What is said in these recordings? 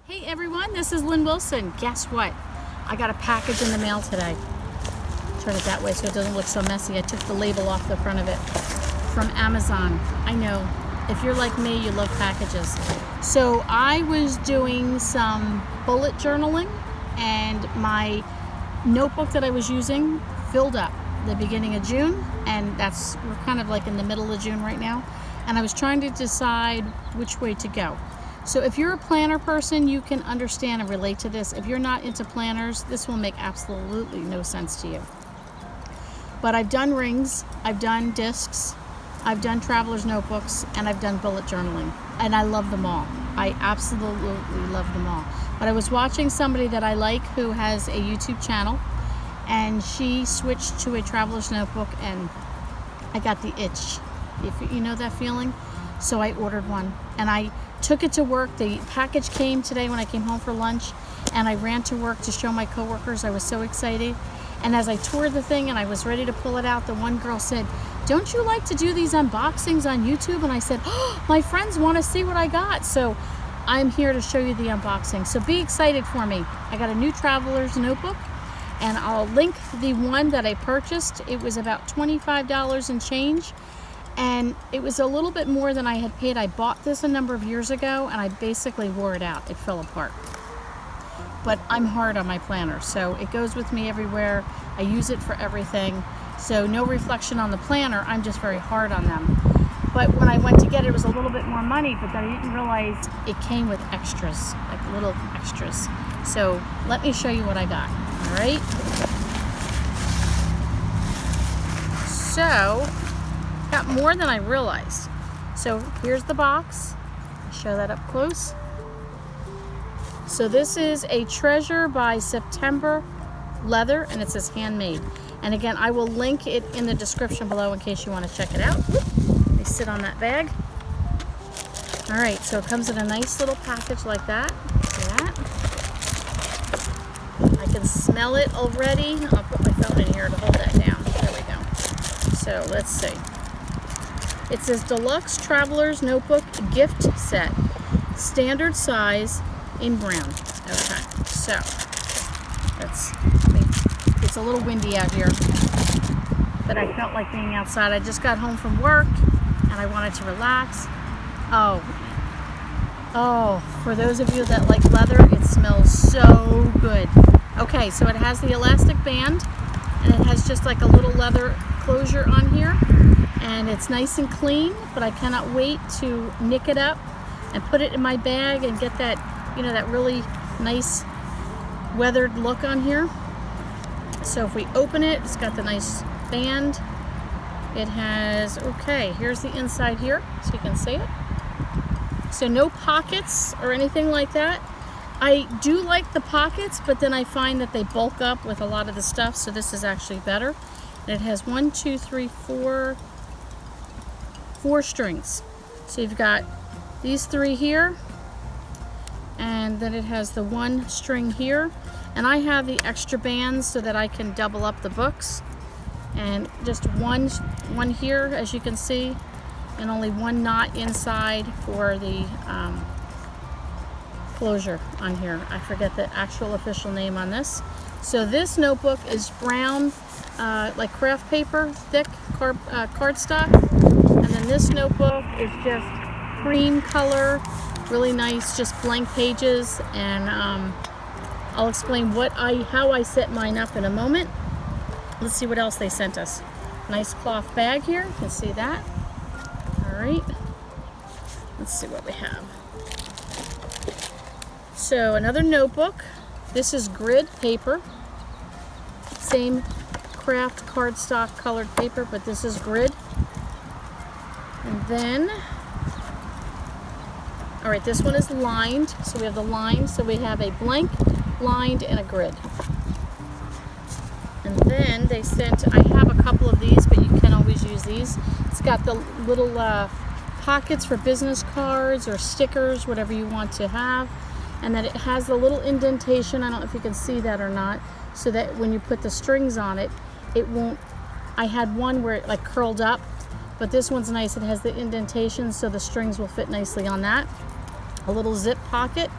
Hey everyone, this is Lynn Wilson. Guess what? I got a package in the mail today. Turn it that way so it doesn't look so messy. I took the label off the front of it. From Amazon. I know, if you're like me, you love packages. So I was doing some bullet journaling and my notebook that I was using filled up the beginning of June, and we're kind of like in the middle of June right now, and I was trying to decide which way to go. So if you're a planner person, you can understand and relate to this. If you're not into planners, this will make absolutely no sense to you. But I've done rings, I've done discs, I've done traveler's notebooks, and I've done bullet journaling. And I love them all. I absolutely love them all. But I was watching somebody that I like who has a YouTube channel, and she switched to a traveler's notebook, and I got the itch. If you know that feeling? So I ordered one, and I took it to work. The package came today when I came home for lunch, and I ran to work to show my coworkers. I was so excited. And as I tore the thing and I was ready to pull it out, the one girl said, "Don't you like to do these unboxings on YouTube?" And I said, "Oh, my friends want to see what I got." So I'm here to show you the unboxing. So be excited for me. I got a new traveler's notebook, and I'll link the one that I purchased. It was about $25 and change. And it was a little bit more than I had paid. I bought this a number of years ago, and I basically wore it out. It fell apart. But I'm hard on my planner, so it goes with me everywhere. I use it for everything. So no reflection on the planner, I'm just very hard on them. But when I went to get it, it was a little bit more money, but then I didn't realize it came with extras, like little extras. So let me show you what I got, all right? So, got more than I realized. So here's the box. I'll show that up close. So this is a Treasure by September leather, and it says handmade. And again, I will link it in the description below in case you want to check it out. They sit on that bag. All right, so it comes in a nice little package like that. See that? I can smell it already. I'll put my phone in here to hold that down. There we go. So let's see. It says Deluxe Traveler's Notebook Gift Set, standard size in brown. Okay, so it's a little windy out here, but I felt like being outside. I just got home from work and I wanted to relax. Oh, for those of you that like leather, it smells so good. Okay, so it has the elastic band, and it has just like a little leather closure on here. And it's nice and clean, but I cannot wait to nick it up and put it in my bag and get that, that really nice weathered look on here. So if we open it, it's got the nice band. It has, okay, here's the inside here, so you can see it. So no pockets or anything like that. I do like the pockets, but then I find that they bulk up with a lot of the stuff, so this is actually better. And it has 4 strings. So you've got these 3 here, and then it has the 1 string here. And I have the extra bands so that I can double up the books. And just one here, as you can see, and only 1 knot inside for the closure on here. I forget the actual official name on this. So this notebook is brown, like craft paper, thick cardstock. And then this notebook is just cream color, really nice, just blank pages. And I'll explain how I set mine up in a moment. Let's see what else they sent us. Nice cloth bag here, you can see that. All right, let's see what we have. So another notebook. This is grid paper, same craft cardstock colored paper, but this is grid. And then, all right, this one is lined. So we have the line. So we have a blank, lined, and a grid. And then they sent, I have a couple of these, but you can always use these. It's got the little pockets for business cards or stickers, whatever you want to have. And then it has the little indentation. I don't know if you can see that or not. So that when you put the strings on it, it won't, I had one where it like curled up. But this one's nice. It has the indentation, so the strings will fit nicely on that. A little zip pocket.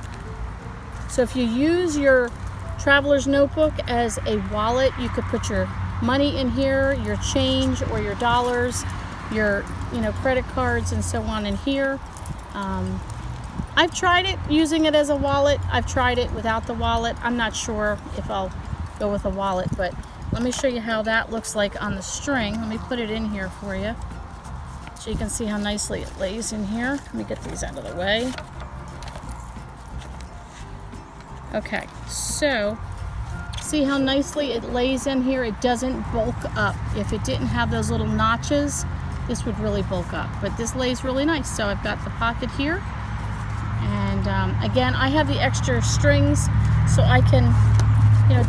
So if you use your traveler's notebook as a wallet, you could put your money in here, your change or your dollars, your credit cards and so on in here. I've tried it using it as a wallet. I've tried it without the wallet. I'm not sure if I'll go with a wallet, but let me show you how that looks like on the string. Let me put it in here for you so you can see how nicely it lays in here. Let me get these out of the way. Okay, so see how nicely it lays in here? It doesn't bulk up. If it didn't have those little notches, this would really bulk up, but this lays really nice. So I've got the pocket here, and again, I have the extra strings so I can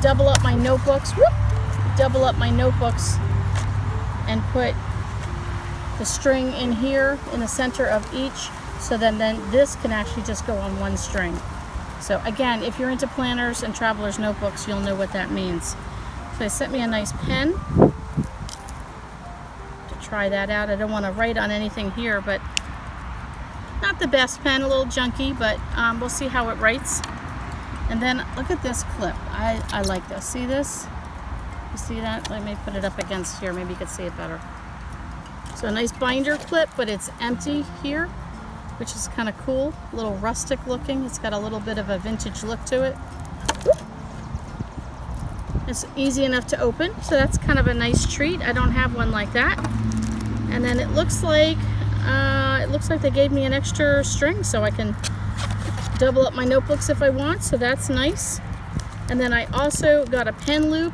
double up my notebooks. Whoop! Double up my notebooks and put the string in here in the center of each, so then this can actually just go on one string. So again, if you're into planners and traveler's notebooks, you'll know what that means. So they sent me a nice pen to try that out. I don't want to write on anything here, but not the best pen, a little junky, but we'll see how it writes. And then look at this clip. I like this. See this? You see that? Let me put it up against here. Maybe you can see it better. So a nice binder clip, but it's empty here, which is kind of cool. A little rustic looking. It's got a little bit of a vintage look to it. It's easy enough to open, so that's kind of a nice treat. I don't have one like that. And then it looks like they gave me an extra string, so I can double up my notebooks if I want, so that's nice. And then I also got a pen loop.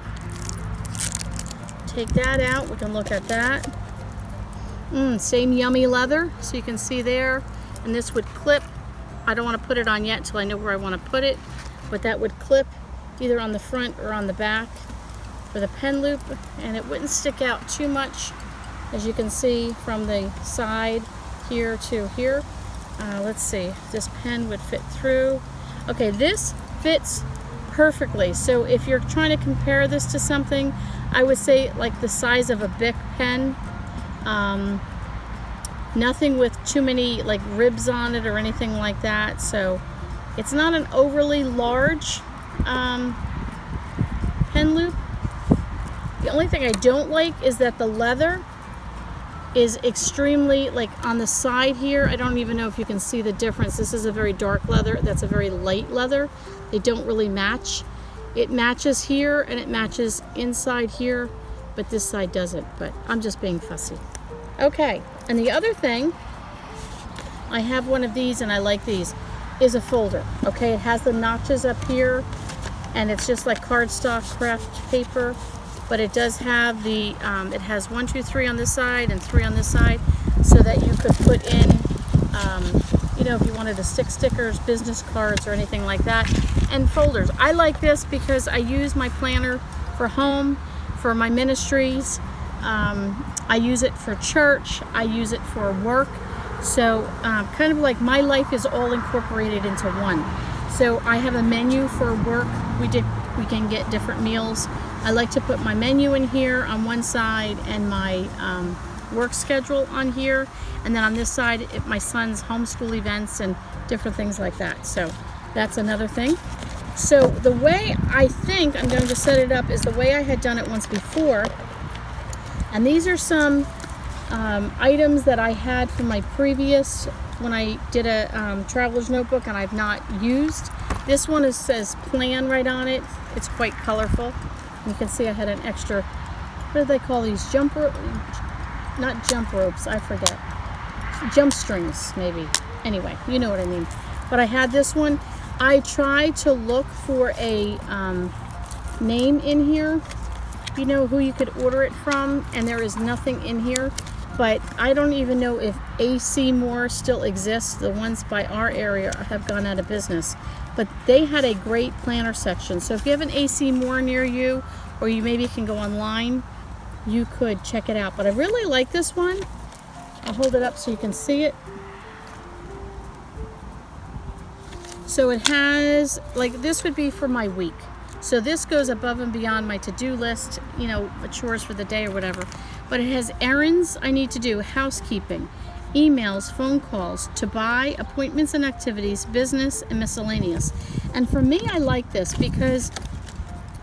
Take that out, we can look at that. Same yummy leather, so you can see there. And this would clip. I don't want to put it on yet until I know where I want to put it, but that would clip either on the front or on the back for the pen loop, and it wouldn't stick out too much, as you can see from the side here to here. Let's see if this pen would fit through. Okay, this fits perfectly. So if you're trying to compare this to something, I would say like the size of a Bic pen. Nothing with too many like ribs on it or anything like that. So it's not an overly large pen loop. The only thing I don't like is that the leather is extremely, like on the side here, I don't even know if you can see the difference. This is a very dark leather, that's a very light leather. They don't really match. It matches here and it matches inside here, but this side doesn't, but I'm just being fussy. Okay, and the other thing, I have one of these and I like these, is a folder. Okay, it has the notches up here and it's just like cardstock craft paper, but it does have the, it has 1, 2, 3 on this side and 3 on this side, so that you could put in, if you wanted to stick stickers, business cards, or anything like that, and folders. I like this because I use my planner for home, for my ministries. I use it for church. I use it for work. So kind of like my life is all incorporated into one. So I have a menu for work. We can get different meals. I like to put my menu in here on one side and my work schedule on here, and then on this side my son's homeschool events and different things like that. So that's another thing. So the way I think I'm going to set it up is the way I had done it once before, and these are some items that I had from my previous, when I did a traveler's notebook and I've not used. This one says plan right on it. It's quite colorful. You can see I had an extra, what do they call these? Not jump ropes, I forget. Jump strings, maybe. Anyway, you know what I mean. But I had this one. I tried to look for a name in here, who you could order it from, and there is nothing in here. But I don't even know if AC Moore still exists. The ones by our area have gone out of business. But they had a great planner section. So if you have an AC Moore near you, or you maybe can go online, you could check it out. But I really like this one. I'll hold it up so you can see it. So it has, like, this would be for my week. So this goes above and beyond my to-do list, chores for the day or whatever. But it has errands I need to do, housekeeping, emails, phone calls, to buy, appointments and activities, business, and miscellaneous. And for me, I like this because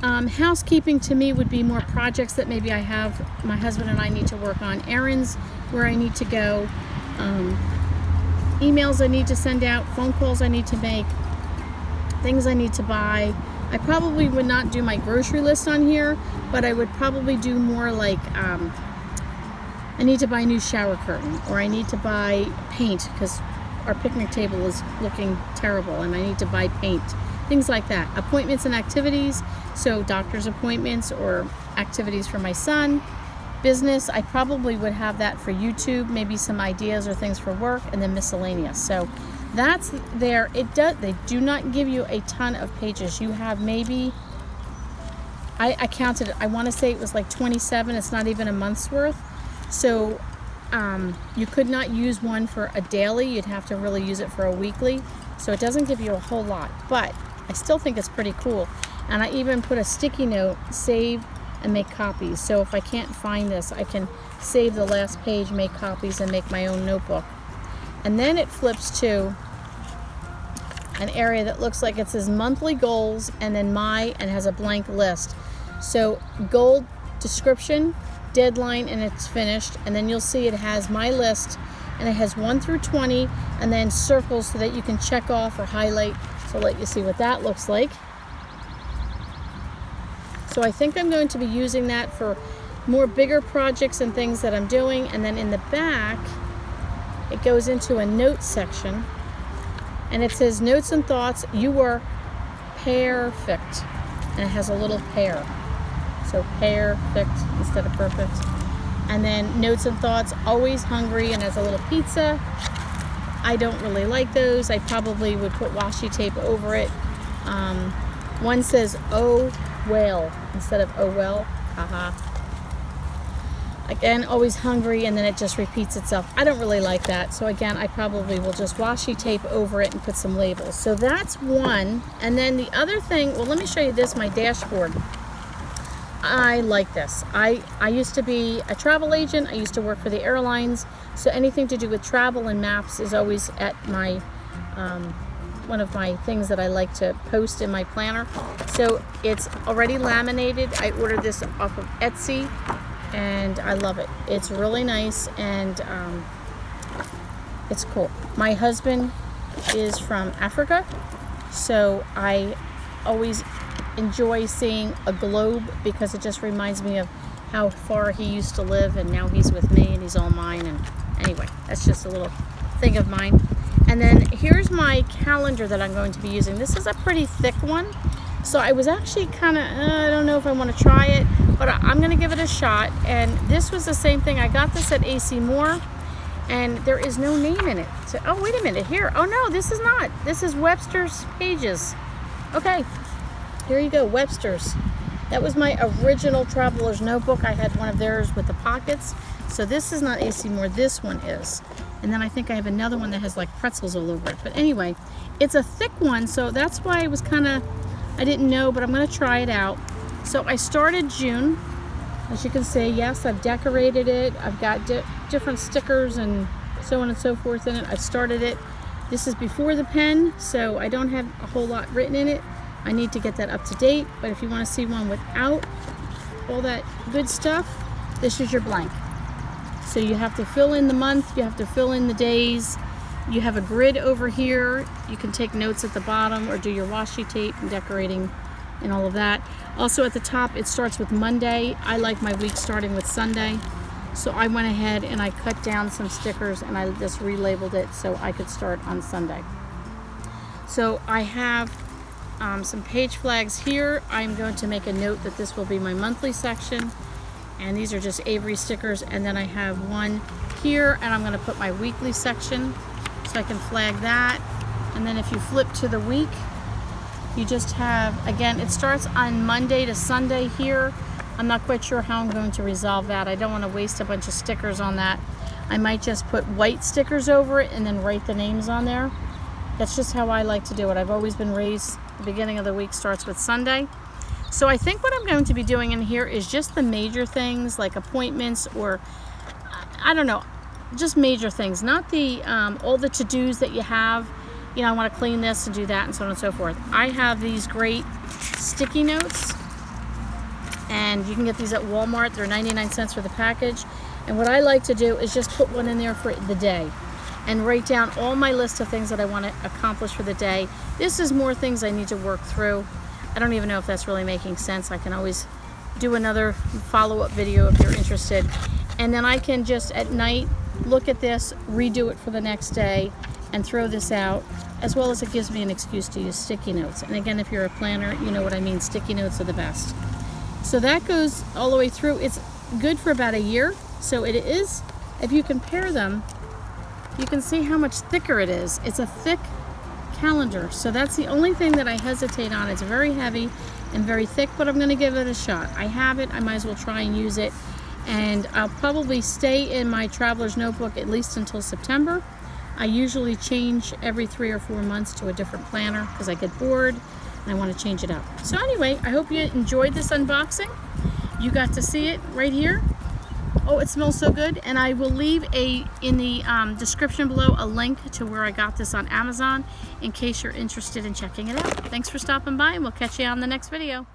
housekeeping to me would be more projects that maybe I have, my husband and I need to work on, errands where I need to go, emails I need to send out, phone calls I need to make, things I need to buy. I probably would not do my grocery list on here, but I would probably do more like I need to buy a new shower curtain, or I need to buy paint because our picnic table is looking terrible and I need to buy paint. Things like that. Appointments and activities, so doctor's appointments or activities for my son. Business, I probably would have that for YouTube, maybe some ideas or things for work, and then miscellaneous. So that's there. They do not give you a ton of pages. You have maybe, I counted, I want to say it was like 27. It's not even a month's worth. So you could not use one for a daily. You'd have to really use it for a weekly. So it doesn't give you a whole lot, but I still think it's pretty cool. And I even put a sticky note, save and make copies. So if I can't find this, I can save the last page, make copies, and make my own notebook. And then it flips to an area that looks like it says monthly goals and then and has a blank list. So goal description, deadline, and it's finished. And then you'll see it has my list, and it has 1 through 20, and then circles so that you can check off or highlight. So I'll let you see what that looks like. So I think I'm going to be using that for more bigger projects and things that I'm doing. And then in the back, it goes into a notes section, and it says notes and thoughts. You were perfect, and it has a little pear. So perfect instead of perfect. And then notes and thoughts, always hungry, and has a little pizza. I don't really like those. I probably would put washi tape over it. One says, oh, well, instead of oh, well. Haha. Again, always hungry, and then it just repeats itself. I don't really like that. So again, I probably will just washi tape over it and put some labels. So that's one. And then the other thing, well, let me show you this, my dashboard. I like this. I used to be a travel agent. I used to work for the airlines. So anything to do with travel and maps is always at my one of my things that I like to post in my planner. So it's already laminated. I ordered this off of Etsy, and I love it. It's really nice, and it's cool. My husband is from Africa, so I always enjoy seeing a globe because it just reminds me of how far he used to live, and now he's with me and he's all mine. And anyway, that's just a little thing of mine. And then here's my calendar that I'm going to be using. This is a pretty thick one, so I was actually kind of I don't know if I want to try it, but I'm going to give it a shot. And this was the same thing. I got this at AC Moore, and there is no name in it. So, oh, wait a minute, here. Oh no, this is not. This is Webster's Pages. Okay, here you go, Webster's. That was my original Traveler's Notebook. I had one of theirs with the pockets. So this is not AC Moore, this one is. And then I think I have another one that has like pretzels all over it. But anyway, it's a thick one, so that's why I was I didn't know, but I'm gonna try it out. So I started June. As you can see, yes, I've decorated it. I've got different stickers and so on and so forth in it. I've started it. This is before the pen, so I don't have a whole lot written in it. I need to get that up to date, but if you want to see one without all that good stuff, this is your blank. So you have to fill in the month, you have to fill in the days. You have a grid over here. You can take notes at the bottom or do your washi tape and decorating and all of that. Also at the top, it starts with Monday. I like my week starting with Sunday. So I went ahead and I cut down some stickers and I just relabeled it so I could start on Sunday. So I have some page flags here. I'm going to make a note that this will be my monthly section, and these are just Avery stickers. And then I have one here, and I'm going to put my weekly section so I can flag that. And then if you flip to the week, you just have, again, it starts on Monday to Sunday here. I'm not quite sure how I'm going to resolve that. I don't want to waste a bunch of stickers on that. I might just put white stickers over it and then write the names on there. That's just how I like to do it. I've always been raised, the beginning of the week starts with Sunday. So I think what I'm going to be doing in here is just the major things like appointments, or I don't know. just major things, not the all the to-dos that you have. You know, I want to clean this and do that and so on and so forth. I have these great sticky notes, and you can get these at Walmart. They're 99 cents for the package. And what I like to do is just put one in there for the day and write down all my list of things that I want to accomplish for the day. This is more things I need to work through. I don't even know if that's really making sense. I can always do another follow-up video if you're interested. And then I can just at night look at this, redo it for the next day, and throw this out, as well as it gives me an excuse to use sticky notes. And again, if you're a planner, you know what I mean. Sticky notes are the best. So that goes all the way through. It's good for about a year. So it is, if you compare them, you can see how much thicker it is. It's a thick calendar. So that's the only thing that I hesitate on. It's very heavy and very thick, but I'm gonna give it a shot. I have it, I might as well try and use it. And I'll probably stay in my traveler's notebook at least until September. I usually change every 3 or 4 months to a different planner because I get bored and I want to change it up. So anyway, I hope you enjoyed this unboxing. You got to see it right here. Oh, it smells so good. And I will leave in the description below a link to where I got this on Amazon in case you're interested in checking it out. Thanks for stopping by, and we'll catch you on the next video.